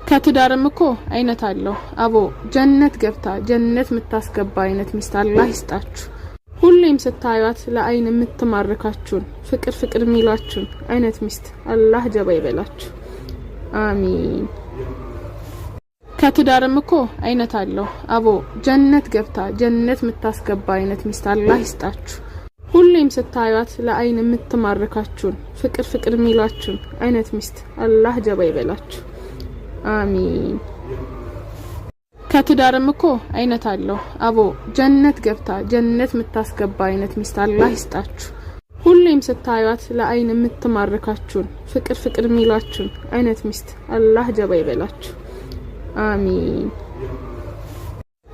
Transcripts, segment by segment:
ከትዳርም እኮ አይነት አለው አቦ ጀነት ገብታ ጀነት የምታስገባ አይነት ሚስት አላህ ይስጣችሁ። ሁሌም ስታዩት ለአይን የምትማርካችሁን ፍቅር ፍቅር የሚላችሁን አይነት ሚስት አላህ ጀባ ይበላችሁ። አሚን። ከትዳርም እኮ አይነት አለው አቦ ጀነት ገብታ ጀነት የምታስገባ አይነት ሚስት አላህ ይስጣችሁ። ሁሌም ስታዩት ለአይን የምትማርካችሁን ፍቅር ፍቅር የሚላችሁን አይነት ሚስት አላህ ጀባ ይበላችሁ። አሚን። ከትዳርም እኮ አይነት አለው አቦ ጀነት ገብታ ጀነት የምታስገባ አይነት ሚስት አላህ ይስጣችሁ። ሁሌም ስታዩት ለአይን የምትማርካችሁን ፍቅር ፍቅር የሚላችሁን አይነት ሚስት አላህ ጀባ ይበላችሁ። አሚን።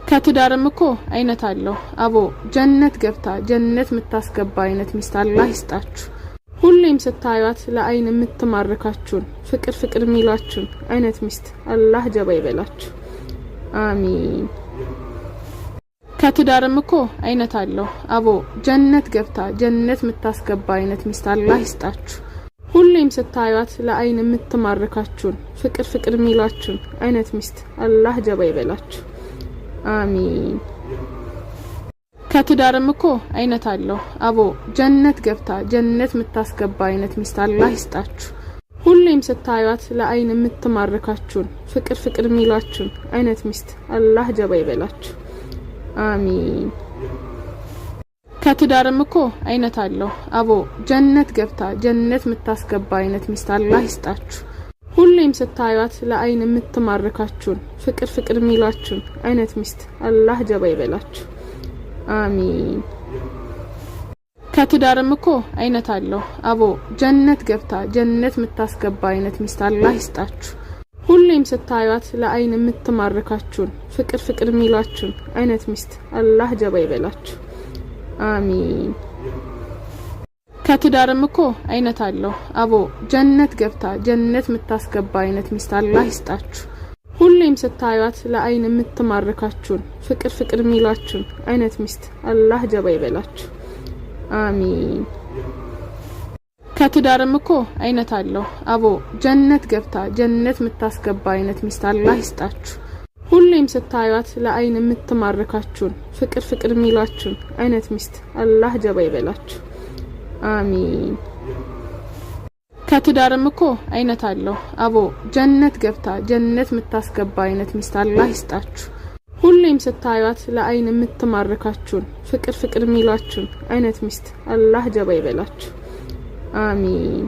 ከትዳርም እኮ አይነት አለው አቦ ጀነት ገብታ ጀነት የምታስገባ አይነት ሚስት አላህ ይስጣችሁ። ሁሌም ስታዩት ለአይን የምትማርካችሁን ፍቅር ፍቅር የሚላችሁን አይነት ሚስት አላህ ጀባ ይበላችሁ። አሚን። ከትዳርም እኮ አይነት አለው አቦ ጀነት ገብታ ጀነት የምታስገባ አይነት ሚስት አላህ ይስጣችሁ። ሁሌም ስታዩት ለአይን የምትማርካችሁን ፍቅር ፍቅር የሚላችሁን አይነት ሚስት አላህ ጀባ ይበላችሁ። አሚን። ከትዳርም እኮ አይነት አለው አቦ ጀነት ገብታ ጀነት የምታስገባ አይነት ሚስት አላህ ይስጣችሁ። ሁሌም ስታዩት ለአይን የምትማርካችሁን ፍቅር ፍቅር የሚላችሁን አይነት ሚስት አላህ ጀባ ይበላችሁ። አሚን። ከትዳርም እኮ አይነት አለው አቦ ጀነት ገብታ ጀነት የምታስገባ አይነት ሚስት አላህ ይስጣችሁ። ሁሌም ስታዩት ለአይን የምትማርካችሁን ፍቅር ፍቅር የሚላችሁን አይነት ሚስት አላህ ጀባ ይበላችሁ። አሚን። ከትዳርም እኮ አይነት አለው አቦ ጀነት ገብታ ጀነት የምታስገባ አይነት ሚስት አላህ ይስጣችሁ። ሁሌም ስታዩት ለአይን የምትማርካችሁን ፍቅር ፍቅር የሚላችሁን አይነት ሚስት አላህ ጀባ ይበላችሁ። አሚን። ከትዳርም እኮ አይነት አለው አቦ ጀነት ገብታ ጀነት የምታስገባ አይነት ሚስት አላህ ይስጣችሁ። ሁሌም ስታዩት ለአይን የምትማርካችሁን ፍቅር ፍቅር የሚላችሁን አይነት ሚስት አላህ ጀባ ይበላችሁ። አሚን። ከትዳርም እኮ አይነት አለው አቦ ጀነት ገብታ ጀነት የምታስገባ አይነት ሚስት አላህ ይስጣችሁ። ሁሌም ስታዩት ለአይን የምትማርካችሁን ፍቅር ፍቅር የሚላችሁን አይነት ሚስት አላህ ጀባ ይበላችሁ። አሚን። ከትዳርም እኮ አይነት አለው አቦ ጀነት ገብታ ጀነት የምታስገባ አይነት ሚስት አላህ ይስጣችሁ። ሁሌም ስታዩት ለአይን የምትማርካችሁን ፍቅር ፍቅር የሚላችሁን አይነት ሚስት አላህ ጀባ ይበላችሁ። አሚን።